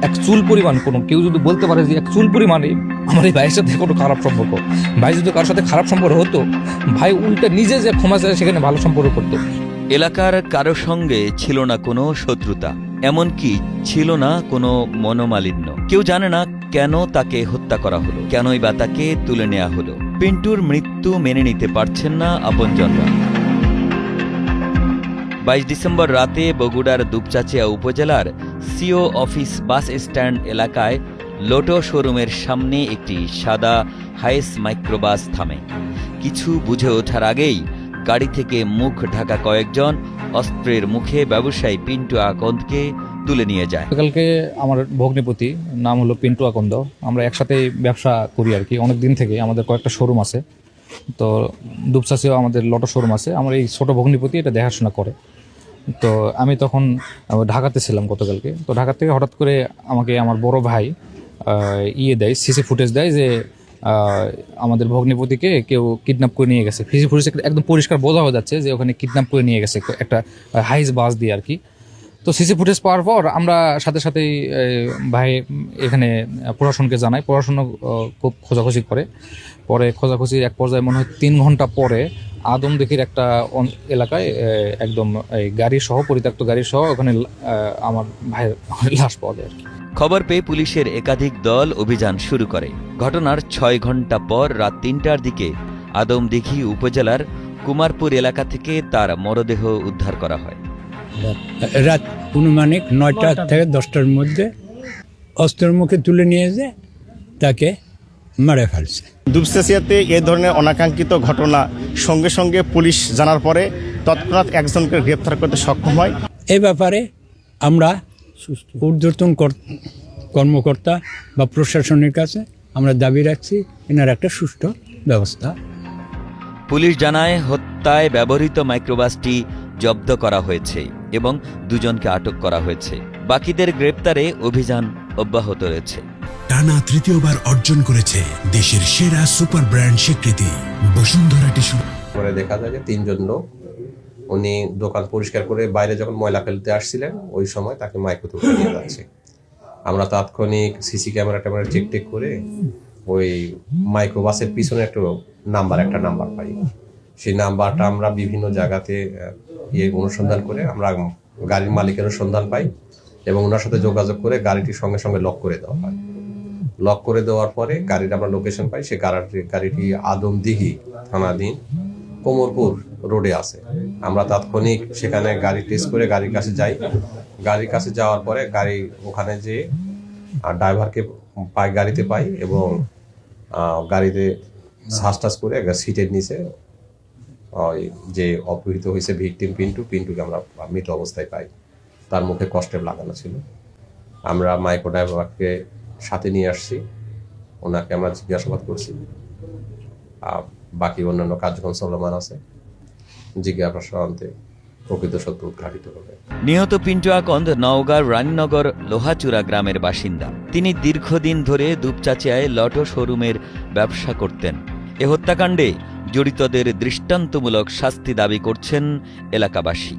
এক চুল পরিমাণ কোনো কেউ যদি বলতে পারে যে এক চুল পরিমাণে আমার এই ভাইয়ের সাথে কোনো খারাপ সম্পর্ক, ভাই যদি কারোর সাথে খারাপ সম্পর্ক হতো, ভাই উল্টা নিজে যে ক্ষমা চায় সেখানে ভালো সম্পর্ক করতো। এলাকার কারো সঙ্গে ছিল না কোনো শত্রুতা, এমনকি ছিল না কোনো মনোমালিন্য। কেউ জানে না কেন তাকে হত্যা করা হলো, কেনই বা তাকে তুলে নেওয়া হলো। পিন্টুর মৃত্যু মেনে নিতে পারছেন না আপনজনরা। 22 ডিসেম্বর রাতে বগুড়ার দুপচাচিয়া উপজেলার সিও অফিস বাস স্ট্যান্ড এলাকায় লোটো শোরুমের সামনে একটি সাদা হাইস মাইক্রোবাস থামে। কিছু বুঝে ওঠার আগেই গাড়ি থেকে মুখ ঢাকা কয়েকজন অস্ত্রের মুখে ব্যবসায়ী পিন্টু আকন্দকে তুলে নিয়ে যায়। কালকে আমার ভগ্নিপতি নাম হলো পিন্টু আকন্দ, আমরা একসাথে ব্যবসা করি আর কি অনেক দিন থেকে। আমাদের কয়েকটা শোরুম আছে, তো দুপচাচিয়াও আমাদের লটো শোরুম আছে। আমার এই ছোট ভগ্নিপতি এটা দেখাশোনা করে। তো আমি তখন ঢাকাতে ছিলাম গতকালকে। তো ঢাকা থেকে হঠাৎ করে আমাকে আমার বড় ভাই দেয়, সিসি ফুটেজ দেয় যে আমাদের ভগ্নিপতিকে কেউ কিডন্যাপ করে নিয়ে গেছে। সিসি ফুটেজ একদম পরিষ্কার বোঝা হয়ে যাচ্ছে যে ওখানে কিডন্যাপ করে নিয়ে গেছে একটা হাইস বাস দিয়ে আর কি। তো সিসি ফুটেজ পাওয়ার পর আমরা সাথে সাথেই ভাই এখানে প্রশাসনকে জানাই। প্রশাসন খুব খোঁজাখুঁজি করে। পরে খোঁজাখুঁজির এক পর্যায়ে মনে হয় 3 ঘন্টা পরে আদমদিঘির একটা এলাকায় একদম গাড়ি সহ, পরিত্যক্ত গাড়ি সহ ওখানে আমার ভাইয়ের লাশ পাওয়া যায় আর কি। খবর পেয়ে পুলিশের একাধিক দল অভিযান শুরু করে। ঘটনার 6 ঘন্টা পর রাত 3টার দিকে আদমদিঘি উপজেলার কুমারপুর এলাকা থেকে তার মরদেহ উদ্ধার করা হয়। রাত অনুমানিক 9টা থেকে 10টার মধ্যে অস্ত্রের মুখে তুলে নিয়ে যে তাকে মেরে ফেলছে। দুপচাচিয়াতে এই ধরনের অনাকাঙ্ক্ষিত ঘটনা সঙ্গে সঙ্গে পুলিশ জানার পরে তৎক্ষণাৎ একজনকে গ্রেপ্তার করতে সক্ষম হয়। এই ব্যাপারে আমরা ঊর্ধ্বতন কর্মকর্তা বা প্রশাসনের কাছে আমরা দাবি রাখছি এনার একটা সুষ্ঠু ব্যবস্থা। পুলিশ জানায় হত্যায় ব্যবহৃত মাইক্রোবাসটি জব্দ করা হয়েছে এবং 2 জনকে আটক করা হয়েছে। বাকিদের গ্রেপ্তারে অভিযান অব্যাহত রয়েছে। টানা তৃতীয়বার অর্জন করেছে দেশের সেরা সুপার ব্র্যান্ড স্বীকৃতি বসুন্ধরা টিস্যু। পরে দেখা যায় যে 3 জন লোক উনি দোকান পরিষ্কার করে বাইরে যখন ময়লা ফেলতে আসছিলেন ওই সময় তাকে মাইক্রো তুলে নিয়ে যাচ্ছে। আমরা তাৎক্ষণিক সিসি ক্যামেরা চেক করে ওই মাইক্রোবাসের পিছনে একটা নাম্বার পাই। সেই নাম্বারটা আমরা বিভিন্ন জায়গাতে অনুসন্ধান করে আমরা গাড়ির মালিকেরও সন্ধান পাই এবং ওনার সাথে যোগাযোগ করে গাড়িটি সঙ্গে সঙ্গে লক করে দেওয়া হয়। লক করে দেওয়ার পরে গাড়ির আমরা লোকেশন পাই। সেই গাড়িটি আদমদিঘি থানাধীন কোমরপুর রোডে আছে। আমরা তাৎক্ষণিক সেখানে গাড়ি টেস্ট করে গাড়ির কাছে যাই। গাড়ির কাছে যাওয়ার পরে গাড়ি ওখানে যে ড্রাইভারকে গাড়িতে পাই এবং গাড়িতে সাজ করে সিটের নিচে যে অপহৃত হয়েছে ভিকটিম পিন্টুকে আমরা মৃত অবস্থায় পাই। তার মুখে কষ্টের লাগানো ছিল। আমরা মাইক্রো ড্রাইভারকে সাথে নিয়ে আসছি, ওনাকে আমরা জিজ্ঞাসাবাদ করছি। বাকি অন্যান্য কার্যক্রম চলমান আছে। জিজ্ঞাসাবাদে প্রকৃত সত্য উদ্ঘাটিত হবে। নিহত পিন্টু আকন্দ নওগাঁর রানীনগর লোহাচূড়া গ্রামের বাসিন্দা। তিনি দীর্ঘদিন ধরে দুপচাচিয়ায় লটো শোরুমের ব্যবসা করতেন। এ হত্যাকাণ্ডে জড়িতদের দৃষ্টান্তমূলক শাস্তি দাবি করছেন এলাকাবাসী।